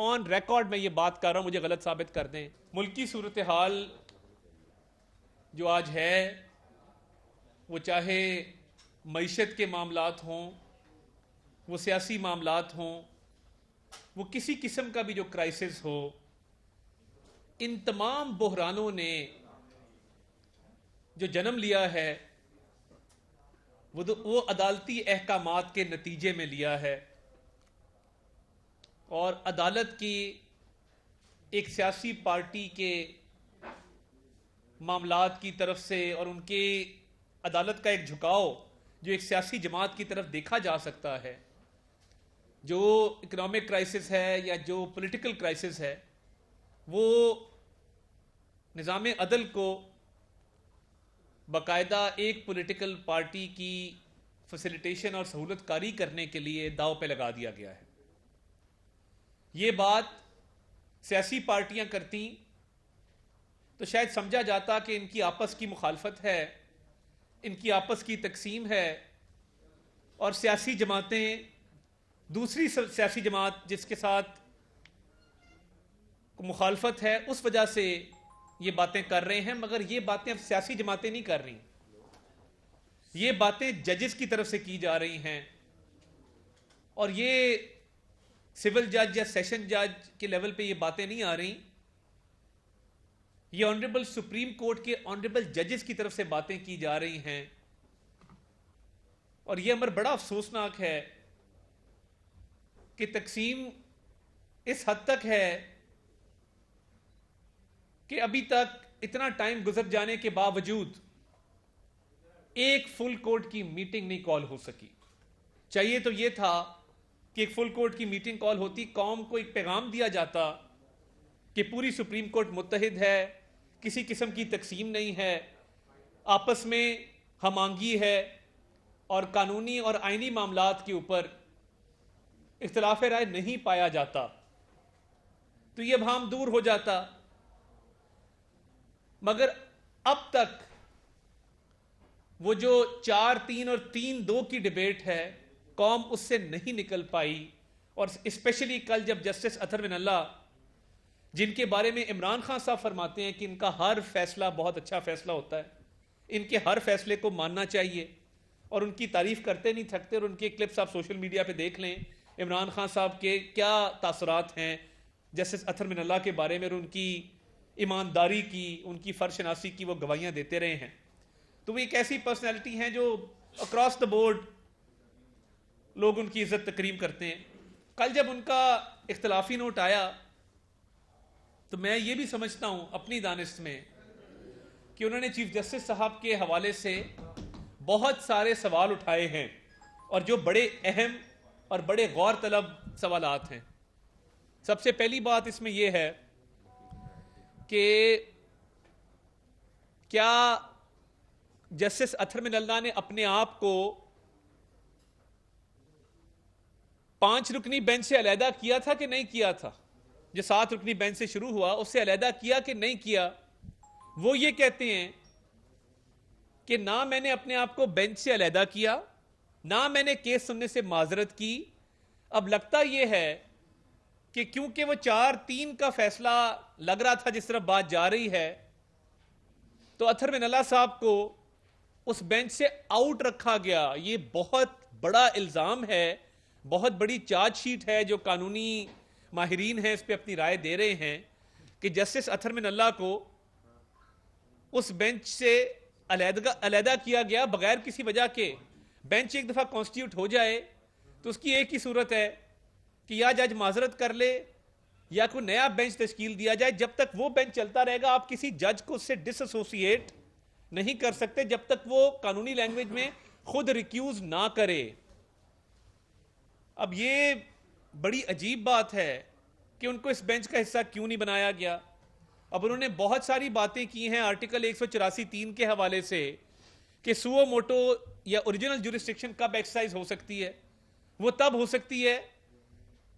On record मैं ये बात कर रहा हूं, मुझे गलत साबित कर दें। मुल्क की सूरत हाल जो आज है, वो चाहे मईशत के मामलात हों, वो सियासी मामलात हों, वो किसी किस्म का भी जो क्राइसिस हो, इन तमाम बहरानों ने जो जन्म लिया है वो अदालती अहकामात के नतीजे में लिया है। और अदालत की एक सियासी पार्टी के मामलात की तरफ से और उनके अदालत का एक झुकाव जो एक सियासी जमात की तरफ देखा जा सकता है, जो इकोनॉमिक क्राइसिस है या जो पॉलिटिकल क्राइसिस है, वो निज़ाम अदल को बाकायदा एक पॉलिटिकल पार्टी की फैसिलिटेशन और सहूलतकारी करने के लिए दाव पे लगा दिया गया है। ये बात सियासी पार्टियां करती तो शायद समझा जाता कि इनकी आपस की मुखालफत है, इनकी आपस की तकसीम है, और सियासी जमातें दूसरी सियासी जमात जिसके साथ मुखालफत है उस वजह से ये बातें कर रहे हैं। मगर ये बातें अब सियासी जमातें नहीं कर रही, ये बातें जजेस की तरफ से की जा रही हैं। और ये सिविल जज या सेशन जज के लेवल पे ये बातें नहीं आ रही, ये ऑनरेबल सुप्रीम कोर्ट के ऑनरेबल जजेस की तरफ से बातें की जा रही हैं। और ये अमर बड़ा अफसोसनाक है कि तकसीम इस हद तक है कि अभी तक इतना टाइम गुजर जाने के बावजूद एक फुल कोर्ट की मीटिंग नहीं कॉल हो सकी। चाहिए तो यह था कि एक फुल कोर्ट की मीटिंग कॉल होती, कौम को एक पैगाम दिया जाता कि पूरी सुप्रीम कोर्ट मुत्तहिद है, किसी किस्म की तकसीम नहीं है, आपस में हमांगी है और कानूनी और आईनी मामलात के ऊपर इख्तिलाफ राय नहीं पाया जाता, तो यह भाम दूर हो जाता। मगर अब तक वो जो 4-3 और 3-2 की डिबेट है, कौम उससे नहीं निकल पाई। और स्पेशली कल जब जस्टिस अतहर मिनल्लाह, जिनके बारे में इमरान खान साहब फरमाते हैं कि इनका हर फैसला बहुत अच्छा फैसला होता है, इनके हर फैसले को मानना चाहिए, और उनकी तारीफ करते नहीं थकते। और उनके क्लिप्स आप सोशल मीडिया पे देख लें, इमरान खान साहब के क्या तासुरात हैं जस्टिस अतहर मिनल्लाह के बारे में, और उनकी ईमानदारी की, उनकी फर्शनासी की वो गवाहियां देते रहे हैं। तो वो एक ऐसी पर्सनैलिटी हैं जो अक्रॉस द बोर्ड लोग उनकी इज्जत तकरीम करते हैं। कल जब उनका इख्तलाफी नोट आया तो मैं ये भी समझता हूं अपनी दानिश में कि उन्होंने चीफ जस्टिस साहब के हवाले से बहुत सारे सवाल उठाए हैं, और जो बड़े अहम और बड़े गौर तलब सवालात हैं। सबसे पहली बात इसमें यह है कि क्या जस्टिस अतहर मिनल्लाह ने अपने आप को 5 रुकनी बेंच से अलहदा किया था कि नहीं किया था? जो 7 रुकनी बेंच से शुरू हुआ उससे अलहदा किया कि नहीं किया? वो ये कहते हैं कि ना मैंने अपने आप को बेंच से अलहदा किया, ना मैंने केस सुनने से माजरत की। अब लगता यह है कि क्योंकि वो 4-3 का फैसला लग रहा था जिस तरफ बात जा रही है, तो अतहर मिनल्लाह साहब को उस बेंच से आउट रखा गया। ये बहुत बड़ा इल्जाम है, बहुत बड़ी चार्जशीट है जो कानूनी माहिरीन हैं इस पे अपनी राय दे रहे हैं कि जस्टिस अतहर मिनल्लाह को उस बेंच से अलहदा किया गया बगैर किसी वजह के। बेंच एक दफा कॉन्स्टिट्यूट हो जाए तो उसकी एक ही सूरत है कि या जज माजरत कर ले या कोई नया बेंच तश्कील दिया जाए। जब तक वो बेंच चलता रहेगा आप किसी जज को उससे डिसएसोसिएट नहीं कर सकते जब तक वो कानूनी लैंग्वेज में खुद रिक्यूज ना करे। अब ये बड़ी अजीब बात है कि उनको इस बेंच का हिस्सा क्यों नहीं बनाया गया। अब उन्होंने बहुत सारी बातें की हैं आर्टिकल 184(3) के हवाले से कि सुओ मोटो या ओरिजिनल जुरिस्डिक्शन कब एक्सरसाइज हो सकती है। वो तब हो सकती है,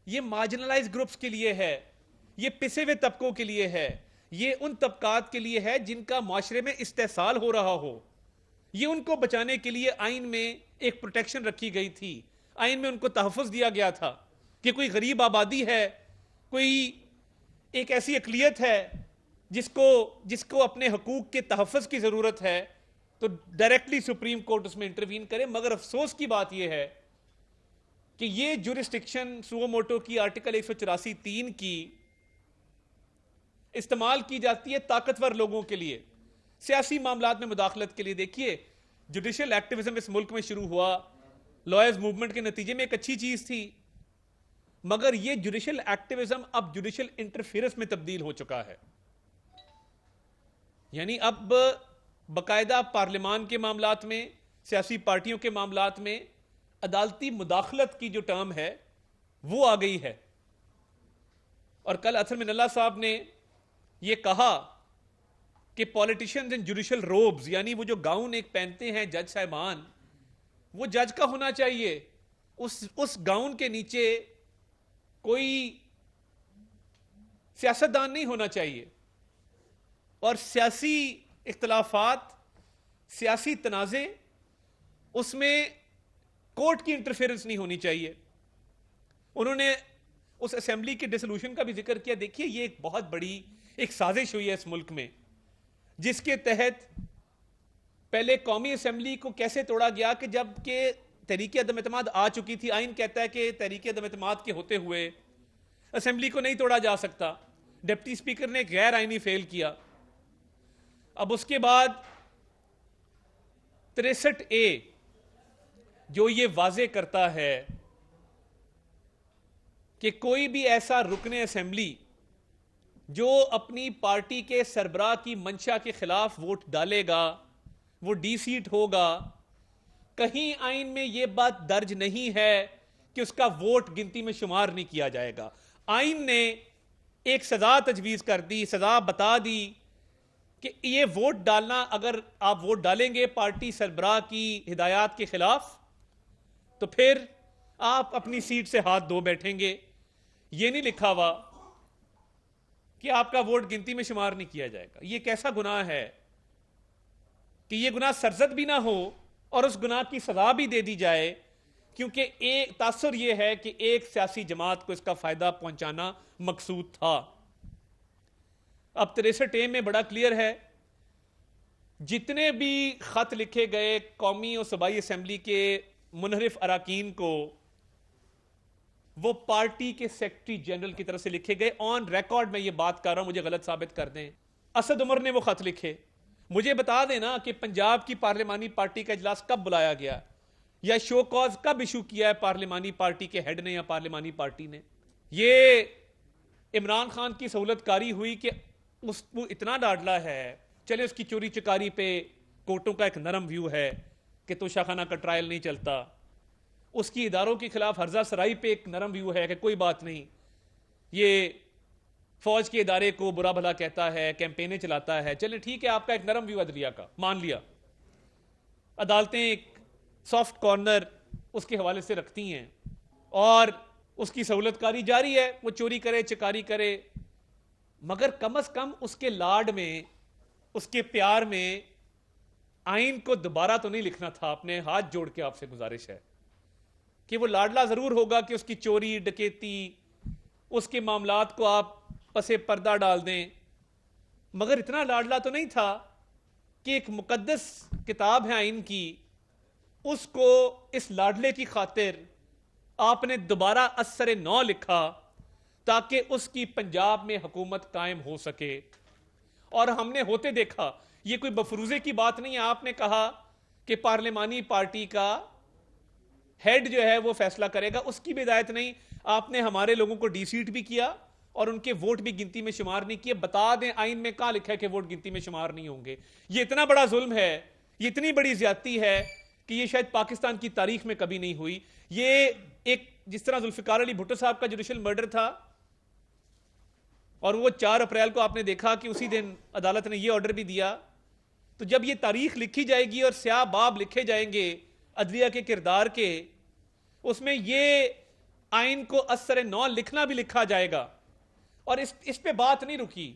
ये मार्जिनलाइज ग्रुप्स के लिए है, ये पिसे हुए तबकों के लिए है, ये उन तबकात के लिए है जिनका माशरे में इस्तेसाल हो रहा हो। ये उनको बचाने के लिए आइन में एक प्रोटेक्शन रखी गई थी, आइन में उनको तहफ़्फ़ुज़ दिया गया था कि कोई गरीब आबादी है कोई एक ऐसी अकलियत है जिसको अपने हकूक के तहफ़्फ़ुज़ की ज़रूरत है, तो डायरेक्टली सुप्रीम कोर्ट उसमें इंटरवीन करे। मगर अफसोस की बात यह है कि ये जुरिस्डिक्शन सुओ मोटो की आर्टिकल 184(3) की इस्तेमाल की जाती है ताकतवर लोगों के लिए, सियासी मामलात में मुदाखलत के लिए। देखिए, जुडिशियल एक्टिविज्म इस मुल्क में शुरू हुआ लॉयर्स मूवमेंट के नतीजे में, एक अच्छी चीज थी, मगर यह जुडिशियल एक्टिविज्म अब जुडिशियल इंटरफेरेंस में तब्दील हो चुका है। यानी अब बाकायदा पार्लियामान के मामलात में, सियासी पार्टियों के मामलात में अदालती मुदाखलत की जो टर्म है वो आ गई है। और कल अतर मिनल्ला साहब ने यह कहा कि पॉलिटिशियंस इन जुडिशियल रोब्स, यानी वो जो गाउन एक पहनते हैं जज साहबान, वो जज का होना चाहिए। उस गाउन के नीचे कोई सियासतदान नहीं होना चाहिए। और सियासी इख्तलाफात, सियासी तनाज़े, उसमें कोर्ट की इंटरफेरेंस नहीं होनी चाहिए। उन्होंने उस असेंबली के डिसोल्यूशन का भी जिक्र किया। देखिए, ये एक बहुत बड़ी एक साजिश हुई है इस मुल्क में, जिसके तहत पहले कौमी असेंबली को कैसे तोड़ा गया कि जब के तहरीक अदम एतमाद आ चुकी थी, आइन कहता है कि तहरीक अदम एतमाद के होते हुए असेंबली को नहीं तोड़ा जा सकता। डिप्टी स्पीकर ने गैर आइनी फेल किया। अब उसके बाद 63A जो ये वाजे करता है कि कोई भी ऐसा रुकने असेंबली जो अपनी पार्टी के सरबराह की मंशा के खिलाफ वोट डालेगा वो डी-सीट होगा। कहीं आइन में यह बात दर्ज नहीं है कि उसका वोट गिनती में शुमार नहीं किया जाएगा। आइन ने एक सजा तजवीज कर दी, सजा बता दी कि ये वोट डालना, अगर आप वोट डालेंगे पार्टी सरबराह की हिदायत के खिलाफ, तो फिर आप अपनी सीट से हाथ धो बैठेंगे। ये नहीं लिखा हुआ कि आपका वोट गिनती में शुमार नहीं किया जाएगा। ये कैसा गुनाह है कि ये गुनाह सरजद भी ना हो और उस गुनाह की सजा भी दे दी जाए, क्योंकि एक तासुर यह है कि एक सियासी जमात को इसका फायदा पहुंचाना मकसूद था। अब 63A में बड़ा क्लियर है, जितने भी खत लिखे गए कौमी और सूबाई असेंबली के मुनहरिफ अराकीन को, वो पार्टी के सेक्रेटरी जनरल की तरफ से लिखे गए। ऑन रिकॉर्ड में ये बात कर रहा हूं, मुझे गलत साबित कर दें। असद उमर ने वो खत लिखे। मुझे बता देना कि पंजाब की पार्लियामानी पार्टी का इजलास कब बुलाया गया या शो कॉज कब इशू किया है पार्लियामानी पार्टी के हेड ने या पार्लियामानी पार्टी ने। ये इमरान खान की सहूलतकारी हुई कि उसको इतना डांटला है, चले उसकी चोरी चकारी पे कोर्टों का एक नरम व्यू है कि तोशाखाना का ट्रायल नहीं चलता, उसकी इदारों के खिलाफ हर्जा सराई पे एक नरम व्यू है कि कोई बात नहीं, ये फौज के इदारे को बुरा भला कहता है, कैंपेनें चलाता है, चले ठीक है, आपका एक नरम व्यू अदलिया का मान लिया। अदालतें एक सॉफ्ट कॉर्नर उसके हवाले से रखती हैं और उसकी सहूलतकारी जारी है, वो चोरी करे चकारी करे, मगर कम अज कम उसके लाड में, उसके प्यार में आइन को दोबारा तो नहीं लिखना था। अपने हाथ जोड़ के आपसे गुजारिश है कि वो लाडला जरूर होगा कि उसकी चोरी डकैती, उसके मामलात को आप पसे पर्दा डाल दें, मगर इतना लाडला तो नहीं था कि एक मुकद्दस किताब है आइन की, उसको इस लाडले की खातिर आपने दोबारा असर नौ लिखा ताकि उसकी पंजाब में हुकूमत कायम हो सके। और हमने होते देखा, ये कोई बफरूजे की बात नहीं है। आपने कहा कि पार्लियामानी पार्टी का हेड जो है वो फैसला करेगा, उसकी भी हिदायत नहीं। आपने हमारे लोगों को डी-सीट भी किया और उनके वोट भी गिनती में शुमार नहीं किए। बता दें आइन में कहां लिखा है कि वोट गिनती में शुमार नहीं होंगे। ये इतना बड़ा जुल्म है, ये इतनी बड़ी ज्यादती है कि ये शायद पाकिस्तान की तारीख में कभी नहीं हुई। ये एक, जिस तरह जुल्फिकार अली भुट्टो साहब का जुडिशियल मर्डर था और वो 4 अप्रैल को आपने देखा कि उसी दिन अदालत ने ये ऑर्डर भी दिया, तो जब ये तारीख लिखी जाएगी और स्याह बाब लिखे जाएंगे अदलिया के किरदार के, उसमें ये आइन को असर नौ लिखना भी लिखा जाएगा। और इस पे बात नहीं रुकी।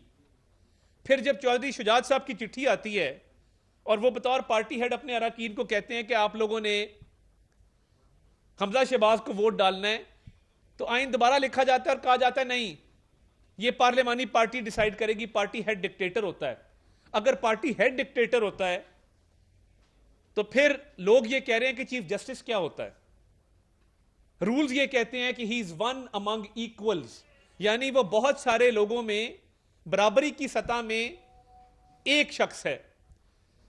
फिर जब चौधरी शुजात साहब की चिट्ठी आती है और वो बतौर पार्टी हेड अपने अराकीन को कहते हैं कि आप लोगों ने हमजा शहबाज को वोट डालना है, तो आइन दोबारा लिखा जाता है और कहा जाता है नहीं, ये पार्लियामानी पार्टी डिसाइड करेगी, पार्टी हेड डिक्टेटर होता है। अगर पार्टी हेड डिक्टेटर होता है तो फिर लोग ये कह रहे हैं कि चीफ जस्टिस क्या होता है। रूल्स ये कहते हैं कि he is one among equals, यानी वो बहुत सारे लोगों में बराबरी की सतह में एक शख्स है।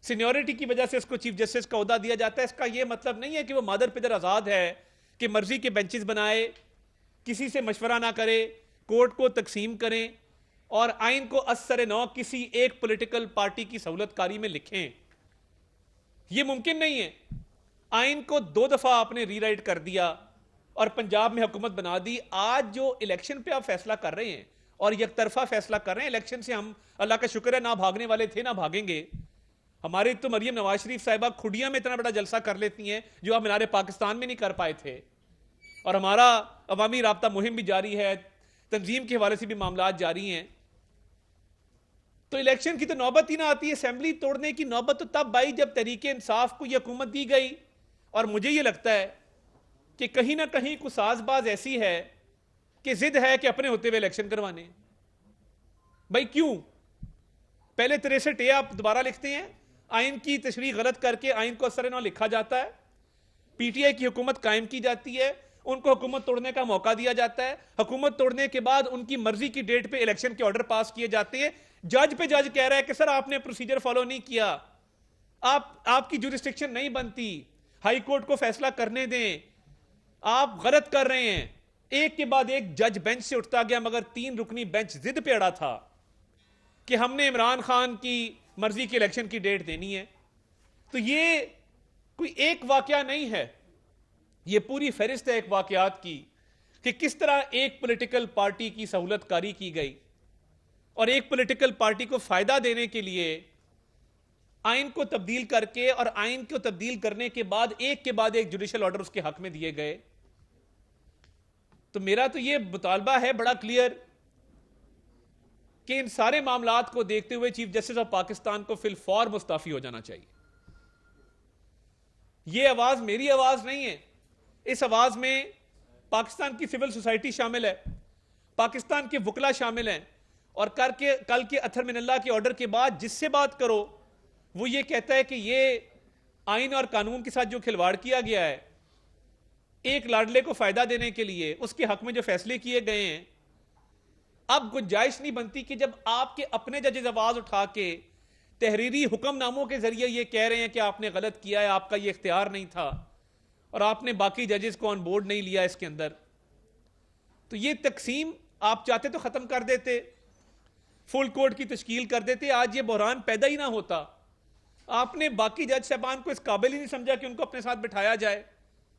सीनियरिटी की वजह से उसको चीफ जस्टिस का ओहदा दिया जाता है। इसका यह मतलब नहीं है कि वो मादर पिदर आजाद है कि मर्जी के बेंचेस बनाए, किसी से मशवरा ना करे, कोर्ट को तकसीम करें और आइन को असर नौ किसी एक पॉलिटिकल पार्टी की सहूलतकारी में लिखें। यह मुमकिन नहीं है। आइन को 2 दफा आपने रीराइट कर दिया और पंजाब में हुकूमत बना दी। आज जो इलेक्शन पे आप फैसला कर रहे हैं और यकतरफा फैसला कर रहे हैं, इलेक्शन से हम अल्लाह का शुक्र है ना भागने वाले थे ना भागेंगे। हमारे तो मरियम नवाज शरीफ साहिबा खुडिया में इतना बड़ा जलसा कर लेती हैं जो आप मीनार पाकिस्तान में नहीं कर पाए थे, और हमारा अवामी राब्ता मुहिम भी जारी है, तंजीम के हवाले से भी मामलात जारी हैं। तो इलेक्शन की तो नौबत ही ना आती है। असेंबली तोड़ने की नौबत तो तब आई जब तहरीके इंसाफ को यह हुकूमत दी गई। और मुझे यह लगता है कि कहीं ना कहीं कुछ साजबाज ऐसी है कि जिद है कि अपने होते हुए इलेक्शन करवाने। भाई क्यों? पहले 63 ए आप दोबारा लिखते हैं, आइन की तशरीह गलत करके आइन को असर न लिखा जाता है, पीटीआई की हुकूमत कायम की जाती है, उनको हुकूमत तोड़ने का मौका दिया जाता है, हुकूमत तोड़ने के बाद उनकी मर्जी की डेट पे इलेक्शन के ऑर्डर पास किए जाते हैं। जज पे जज कह रहा है कि सर आपने प्रोसीजर फॉलो नहीं किया, आपकी जुरिस्डिक्शन नहीं बनती, हाई कोर्ट को फैसला करने दें, आप गलत कर रहे हैं। एक के बाद एक जज बेंच से उठता गया, मगर 3 रुकनी बेंच जिद पे अड़ा था कि हमने इमरान खान की मर्जी की इलेक्शन की डेट देनी है। तो ये कोई एक वाकया नहीं है, ये पूरी फहरिस्त है एक वाकयात की कि किस तरह एक पॉलिटिकल पार्टी की सहूलतकारी की गई और एक पॉलिटिकल पार्टी को फायदा देने के लिए आइन को तब्दील करके और आइन को तब्दील करने के बाद एक जुडिशल ऑर्डर उसके हक में दिए गए। तो मेरा तो ये मुतालबा है बड़ा क्लियर कि इन सारे मामलात को देखते हुए चीफ जस्टिस ऑफ पाकिस्तान को फिलफौर मुस्ताफी हो जाना चाहिए। यह आवाज मेरी आवाज नहीं है, इस आवाज में पाकिस्तान की सिविल सोसाइटी शामिल है, पाकिस्तान के वकला शामिल हैं, और कल के अथर मिनल्लाह के ऑर्डर के बाद जिससे बात करो वो ये कहता है कि ये आइन और कानून के साथ जो खिलवाड़ किया गया है एक लाडले को फायदा देने के लिए, उसके हक में जो फैसले किए गए हैं, अब गुंजाइश नहीं बनती कि जब आपके अपने जजेस आवाज उठा के तहरीरी हुक्मनामों के जरिए ये कह रहे हैं कि आपने गलत किया है, आपका ये इख्तियार नहीं था और आपने बाकी जजेस को ऑन बोर्ड नहीं लिया इसके अंदर। तो ये तकसीम आप चाहते तो खत्म कर देते, फुल कोर्ट की तश्कील कर देते, आज ये बहरान पैदा ही ना होता। आपने बाकी जज साहबान को इस काबिल ही नहीं समझा कि उनको अपने साथ बिठाया जाए।